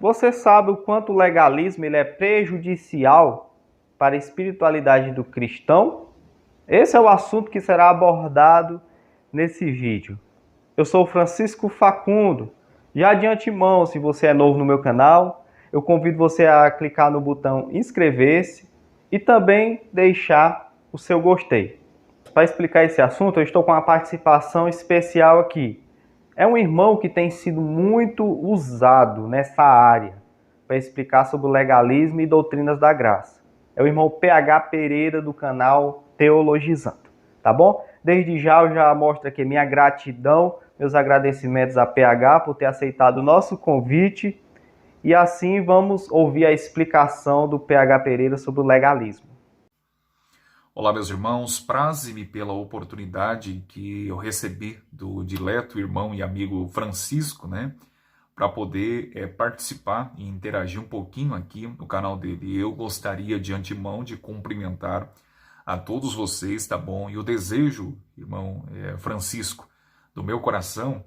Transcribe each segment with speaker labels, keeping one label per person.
Speaker 1: Você sabe o quanto o legalismo ele é prejudicial para a espiritualidade do cristão? Esse é o assunto que será abordado nesse vídeo. Eu sou Francisco Facundo. Já de antemão, se você é novo no meu canal, eu convido você a clicar no botão inscrever-se e também deixar o seu gostei. Para explicar esse assunto, eu estou com uma participação especial aqui. É um irmão que tem sido muito usado nessa área para explicar sobre o legalismo e doutrinas da graça. É o irmão PH Pereira do canal Teologizando, tá bom? Desde já eu já mostro aqui minha gratidão, meus agradecimentos a PH por ter aceitado o nosso convite e assim vamos ouvir a explicação do PH Pereira sobre o legalismo.
Speaker 2: Olá, meus irmãos, praze-me pela oportunidade que eu recebi do dileto irmão e amigo Francisco, para poder participar e interagir um pouquinho aqui no canal dele. Eu gostaria de antemão de cumprimentar a todos vocês, tá bom? E o desejo, irmão Francisco, do meu coração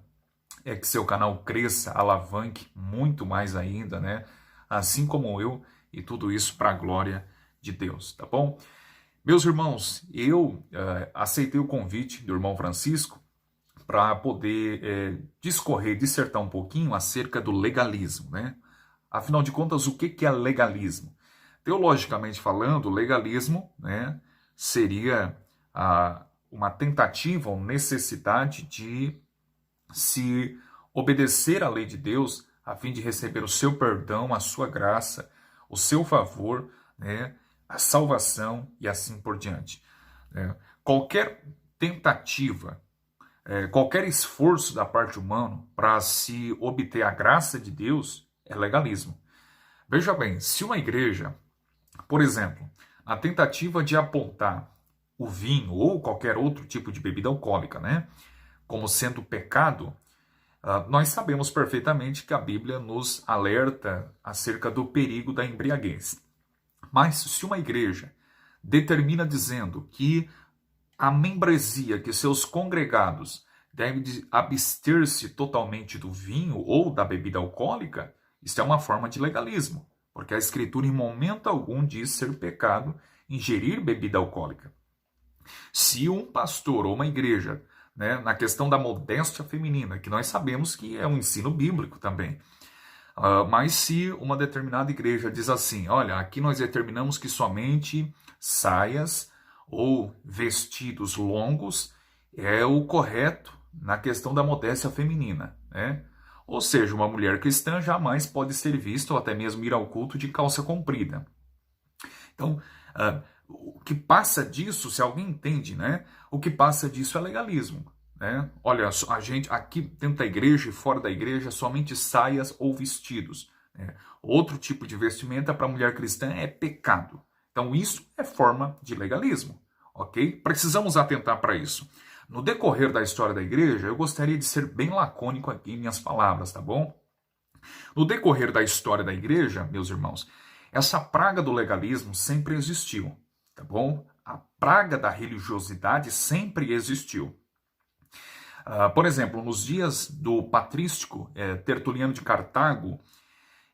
Speaker 2: é que seu canal cresça, alavanque muito mais ainda, Assim como eu, e tudo isso para a glória de Deus, tá bom? Meus irmãos, eu aceitei o convite do irmão Francisco para poder dissertar um pouquinho acerca do legalismo, Afinal de contas, o que é legalismo? Teologicamente falando, legalismo, seria uma tentativa ou necessidade de se obedecer à lei de Deus a fim de receber o seu perdão, a sua graça, o seu favor, a salvação e assim por diante. Qualquer tentativa, qualquer esforço da parte humana para se obter a graça de Deus é legalismo. Veja bem, se uma igreja, por exemplo, na tentativa de apontar o vinho ou qualquer outro tipo de bebida alcoólica, como sendo pecado, nós sabemos perfeitamente que a Bíblia nos alerta acerca do perigo da embriaguez. Mas se uma igreja determina dizendo que a membresia, que seus congregados devem abster-se totalmente do vinho ou da bebida alcoólica, isso é uma forma de legalismo, porque a Escritura em momento algum diz ser pecado ingerir bebida alcoólica. Se um pastor ou uma igreja, na questão da modéstia feminina, que nós sabemos que é um ensino bíblico também, mas se uma determinada igreja diz assim, olha, aqui nós determinamos que somente saias ou vestidos longos é o correto na questão da modéstia feminina, Ou seja, uma mulher cristã jamais pode ser vista ou até mesmo ir ao culto de calça comprida. Então, o que passa disso, se alguém entende, o que passa disso é legalismo. Olha, a gente aqui dentro da igreja e fora da igreja, somente saias ou vestidos. Outro tipo de vestimenta para a mulher cristã é pecado. Então isso é forma de legalismo, ok? Precisamos atentar para isso. No decorrer da história da igreja, eu gostaria de ser bem lacônico aqui em minhas palavras, tá bom? No decorrer da história da igreja, meus irmãos, essa praga do legalismo sempre existiu, tá bom? A praga da religiosidade sempre existiu. Por exemplo, nos dias do patrístico Tertuliano de Cartago,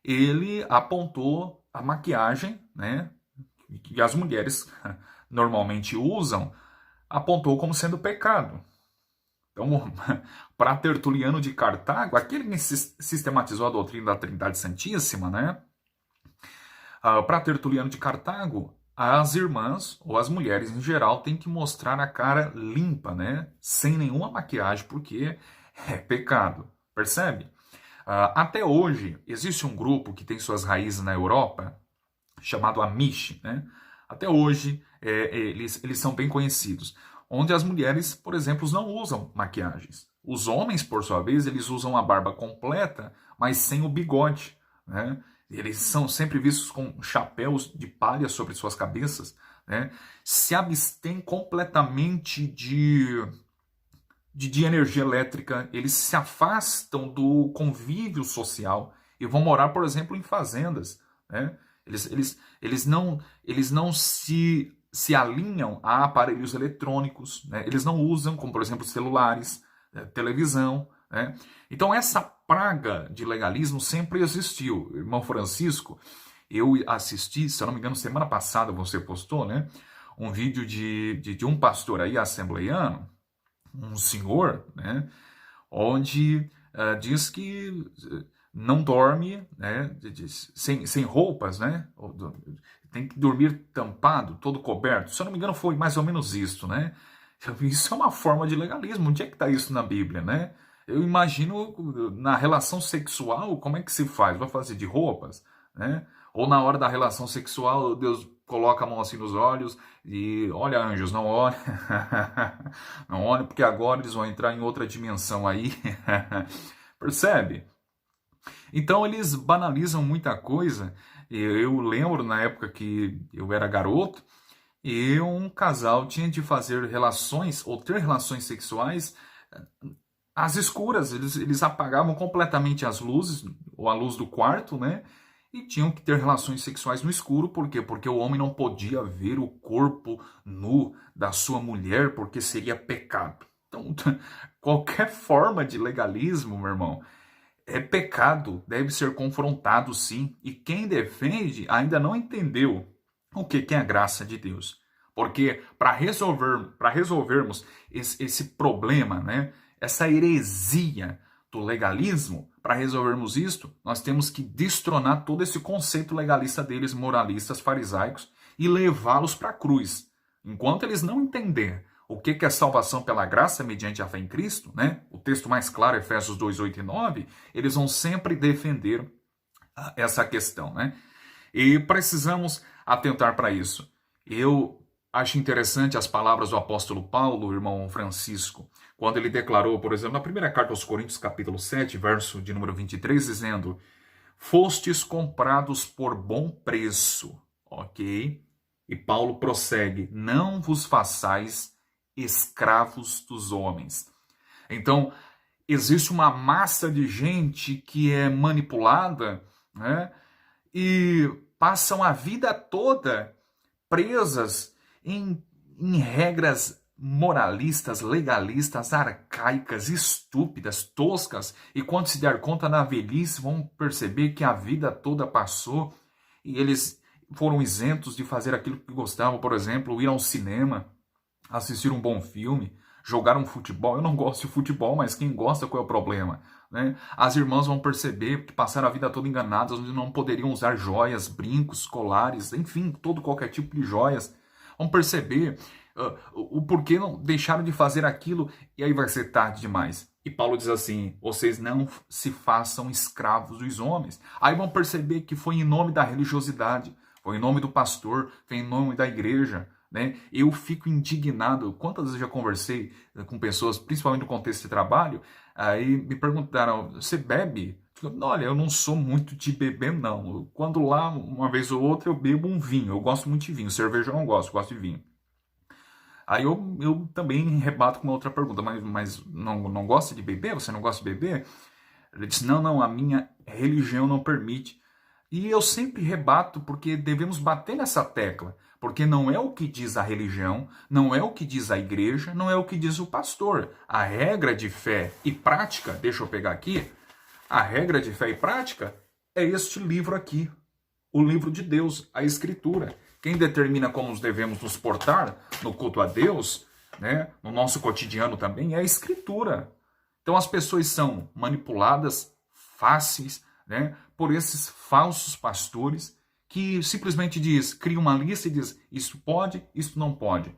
Speaker 2: ele apontou a maquiagem, que as mulheres normalmente usam, apontou como sendo pecado. Então, para Tertuliano de Cartago, aquele que sistematizou a doutrina da Trindade Santíssima, para Tertuliano de Cartago, as irmãs, ou as mulheres em geral, têm que mostrar a cara limpa, sem nenhuma maquiagem, porque é pecado. Percebe? Até hoje, existe um grupo que tem suas raízes na Europa, chamado Amish. Até hoje, eles são bem conhecidos. Onde as mulheres, por exemplo, não usam maquiagens. Os homens, por sua vez, eles usam a barba completa, mas sem o bigode, Eles são sempre vistos com chapéus de palha sobre suas cabeças, Se abstêm completamente de energia elétrica, eles se afastam do convívio social e vão morar, por exemplo, em fazendas, Eles não se alinham a aparelhos eletrônicos, Eles não usam, como por exemplo, celulares, televisão, né? Então essa praga de legalismo sempre existiu. Irmão Francisco, eu assisti, se eu não me engano, semana passada você postou, né? Um vídeo de um pastor aí, assembleiano, um senhor, né? Onde diz que não dorme, né? Sem roupas, né? Tem que dormir tampado, todo coberto. Se eu não me engano, foi mais ou menos isso, né? Isso é uma forma de legalismo. Onde é que está isso na Bíblia, né? Eu imagino na relação sexual, como é que se faz? Vai fazer de roupas, né? Ou na hora da relação sexual, Deus coloca a mão assim nos olhos e olha, anjos, não olhe, não olhe, porque agora eles vão entrar em outra dimensão aí. Percebe? Então eles banalizam muita coisa. Eu lembro na época que eu era garoto, e um casal tinha de fazer relações ou ter relações sexuais às escuras. Eles apagavam completamente as luzes, ou a luz do quarto, né? E tinham que ter relações sexuais no escuro. Por quê? Porque o homem não podia ver o corpo nu da sua mulher, porque seria pecado. Então, qualquer forma de legalismo, meu irmão, é pecado, deve ser confrontado sim. E quem defende ainda não entendeu o que é a graça de Deus. Porque para resolvermos esse problema, né, essa heresia do legalismo, para resolvermos isto, nós temos que destronar todo esse conceito legalista deles, moralistas, farisaicos, e levá-los para a cruz. Enquanto eles não entenderem o que é salvação pela graça mediante a fé em Cristo, né? O texto mais claro, Efésios 2, 8 e 9, eles vão sempre defender essa questão, né? E precisamos atentar para isso. Eu acho interessante as palavras do apóstolo Paulo, o irmão Francisco, quando ele declarou, por exemplo, na primeira carta aos Coríntios, capítulo 7, verso de número 23, dizendo: fostes comprados por bom preço, ok? E Paulo prossegue: não vos façais escravos dos homens. Então, existe uma massa de gente que é manipulada, né? E passam a vida toda presas em regras moralistas, legalistas, arcaicas, estúpidas, toscas, e quando se der conta na velhice vão perceber que a vida toda passou e eles foram isentos de fazer aquilo que gostavam, por exemplo, ir ao cinema, assistir um bom filme, jogar um futebol. Eu não gosto de futebol, mas quem gosta, qual é o problema? Né? As irmãs vão perceber que passaram a vida toda enganadas, onde não poderiam usar joias, brincos, colares, enfim, qualquer tipo de joias. Vão perceber o porquê não deixaram de fazer aquilo, e aí vai ser tarde demais. E Paulo diz assim: vocês não se façam escravos dos homens. Aí vão perceber que foi em nome da religiosidade, foi em nome do pastor, foi em nome da igreja. Né? Eu fico indignado. Quantas vezes eu já conversei com pessoas, principalmente no contexto de trabalho, aí me perguntaram: você bebe? Olha, eu não sou muito de beber, não. Quando lá, uma vez ou outra, eu bebo um vinho. Eu gosto muito de vinho. Cerveja eu não gosto, gosto de vinho. Aí eu também rebato com uma outra pergunta: mas não gosta de beber? Você não gosta de beber? Ele disse: não, a minha religião não permite. E eu sempre rebato, porque devemos bater nessa tecla. Porque não é o que diz a religião, não é o que diz a igreja, não é o que diz o pastor. A regra de fé e prática, deixa eu pegar aqui, a regra de fé e prática é este livro aqui, o livro de Deus, a Escritura. Quem determina como nos devemos nos portar no culto a Deus, né, no nosso cotidiano também, é a Escritura. Então as pessoas são manipuladas, fáceis, né, por esses falsos pastores que simplesmente cria uma lista e diz: isso pode, isso não pode.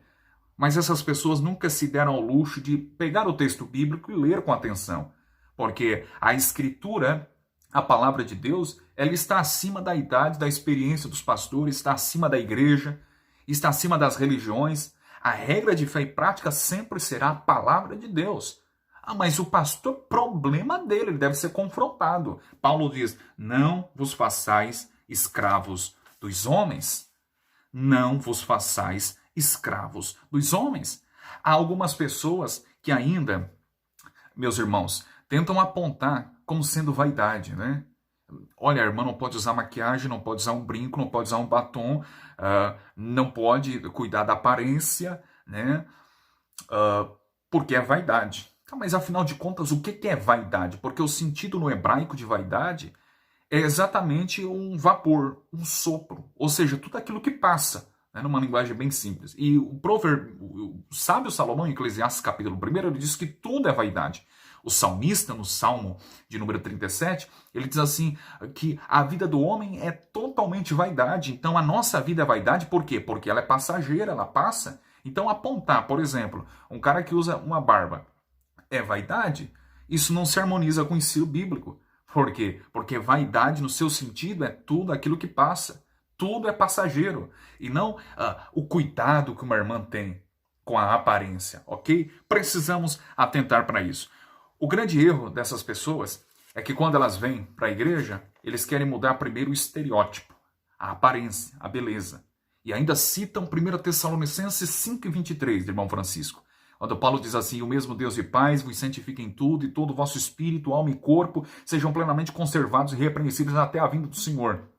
Speaker 2: Mas essas pessoas nunca se deram ao luxo de pegar o texto bíblico e ler com atenção. Porque a Escritura, a palavra de Deus, ela está acima da idade, da experiência dos pastores, está acima da igreja, está acima das religiões. A regra de fé e prática sempre será a palavra de Deus. Mas o pastor, problema dele, ele deve ser confrontado. Paulo diz: não vos façais escravos dos homens. Não vos façais escravos dos homens. Há algumas pessoas que ainda, meus irmãos, tentam apontar como sendo vaidade, né? Olha, a irmã não pode usar maquiagem, não pode usar um brinco, não pode usar um batom, não pode cuidar da aparência, né? Porque é vaidade. Tá, mas afinal de contas, o que é vaidade? Porque o sentido no hebraico de vaidade é exatamente um vapor, um sopro, ou seja, tudo aquilo que passa, né, numa linguagem bem simples. E o sábio Salomão, em Eclesiastes capítulo 1, ele diz que tudo é vaidade. O salmista, no Salmo de número 37, ele diz assim, que a vida do homem é totalmente vaidade. Então a nossa vida é vaidade, por quê? Porque ela é passageira, ela passa. Então apontar, por exemplo, um cara que usa uma barba é vaidade, isso não se harmoniza com o ensino bíblico. Por quê? Porque vaidade, no seu sentido, é tudo aquilo que passa. Tudo é passageiro. E não o cuidado que uma irmã tem com a aparência, ok? Precisamos atentar para isso. O grande erro dessas pessoas é que quando elas vêm para a igreja, eles querem mudar primeiro o estereótipo, a aparência, a beleza. E ainda citam 1 Tessalonicenses 5,23, irmão Francisco. Quando Paulo diz assim, o mesmo Deus e paz vos santifique em tudo, e todo o vosso espírito, alma e corpo sejam plenamente conservados e irrepreensíveis até a vinda do Senhor.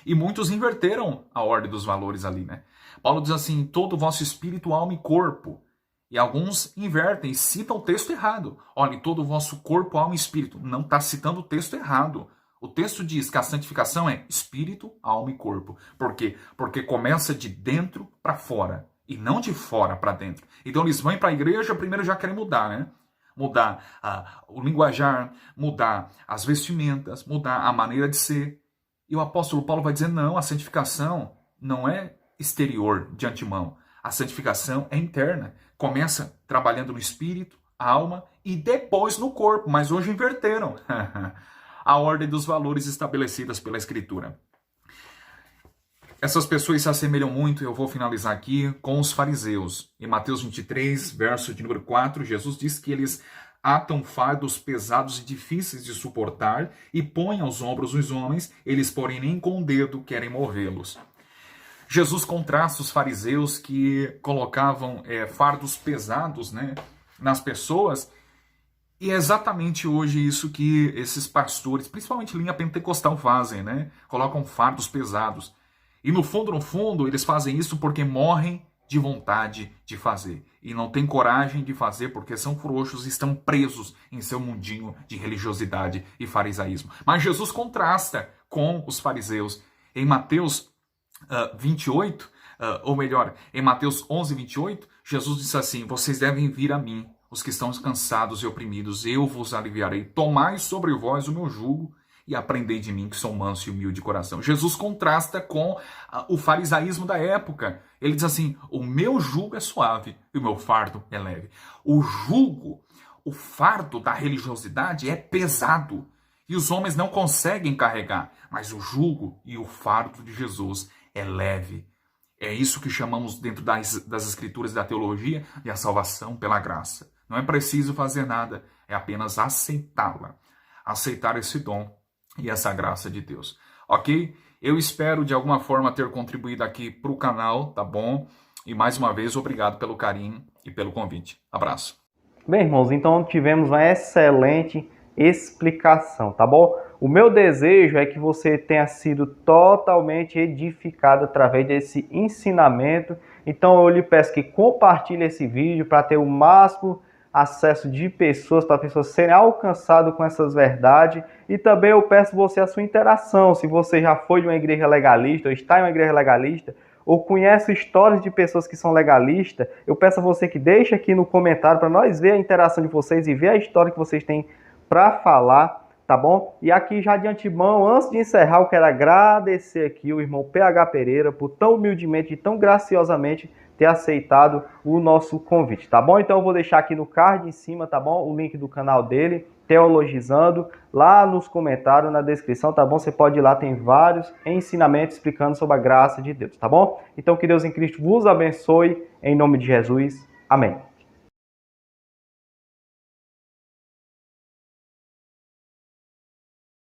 Speaker 2: E muitos inverteram a ordem dos valores ali, né? Paulo diz assim, todo o vosso espírito, alma e corpo. E alguns invertem, citam o texto errado. Olha, todo o vosso corpo, alma e espírito. Não está citando o texto errado. O texto diz que a santificação é espírito, alma e corpo. Por quê? Porque começa de dentro para fora. E não de fora para dentro. Então eles vão para a igreja, primeiro já querem mudar, né? Mudar o linguajar, mudar as vestimentas, mudar a maneira de ser. E o apóstolo Paulo vai dizer, não, a santificação não é exterior, de antemão. A santificação é interna. Começa trabalhando no espírito, alma e depois no corpo. Mas hoje inverteram a ordem dos valores estabelecidas pela Escritura. Essas pessoas se assemelham muito, eu vou finalizar aqui, com os fariseus. Em Mateus 23, verso de número 4, Jesus diz que eles atam fardos pesados e difíceis de suportar e põem aos ombros os homens, eles porém nem com o dedo querem movê-los. Jesus contrasta os fariseus que colocavam fardos pesados, né, nas pessoas, e é exatamente hoje isso que esses pastores, principalmente linha pentecostal, fazem, né? Colocam fardos pesados. E no fundo, eles fazem isso porque morrem de vontade de fazer. E não têm coragem de fazer porque são frouxos e estão presos em seu mundinho de religiosidade e farisaísmo. Mas Jesus contrasta com os fariseus. Em Mateus 28, ou melhor, em Mateus 11, 28, Jesus disse assim, vocês devem vir a mim, os que estão cansados e oprimidos, eu vos aliviarei. Tomai sobre vós o meu jugo e aprendei de mim, que sou manso e humilde de coração. Jesus contrasta com o farisaísmo da época. Ele diz assim, o meu jugo é suave e o meu fardo é leve. O jugo, o fardo da religiosidade é pesado e os homens não conseguem carregar. Mas o jugo e o fardo de Jesus é leve. É isso que chamamos dentro das escrituras da teologia de a salvação pela graça. Não é preciso fazer nada, é apenas aceitá-la. Aceitar esse dom e essa graça de Deus. Ok? Eu espero de alguma forma ter contribuído aqui para o canal, tá bom? E mais uma vez, obrigado pelo carinho e pelo convite. Abraço.
Speaker 1: Bem, irmãos, então tivemos uma excelente explicação, tá bom? O meu desejo é que você tenha sido totalmente edificado através desse ensinamento. Então eu lhe peço que compartilhe esse vídeo para ter o máximo acesso de pessoas, para pessoas serem alcançadas com essas verdades. E também eu peço você a sua interação. Se você já foi de uma igreja legalista, ou está em uma igreja legalista, ou conhece histórias de pessoas que são legalistas, eu peço a você que deixe aqui no comentário para nós ver a interação de vocês e ver a história que vocês têm para falar, tá bom? E aqui já de antemão, antes de encerrar, eu quero agradecer aqui o irmão PH Pereira por tão humildemente e tão graciosamente ter aceitado o nosso convite, tá bom? Então eu vou deixar aqui no card em cima, tá bom? O link do canal dele, Teologizando, lá nos comentários, na descrição, tá bom? Você pode ir lá, tem vários ensinamentos explicando sobre a graça de Deus, tá bom? Então que Deus em Cristo vos abençoe, em nome de Jesus. Amém.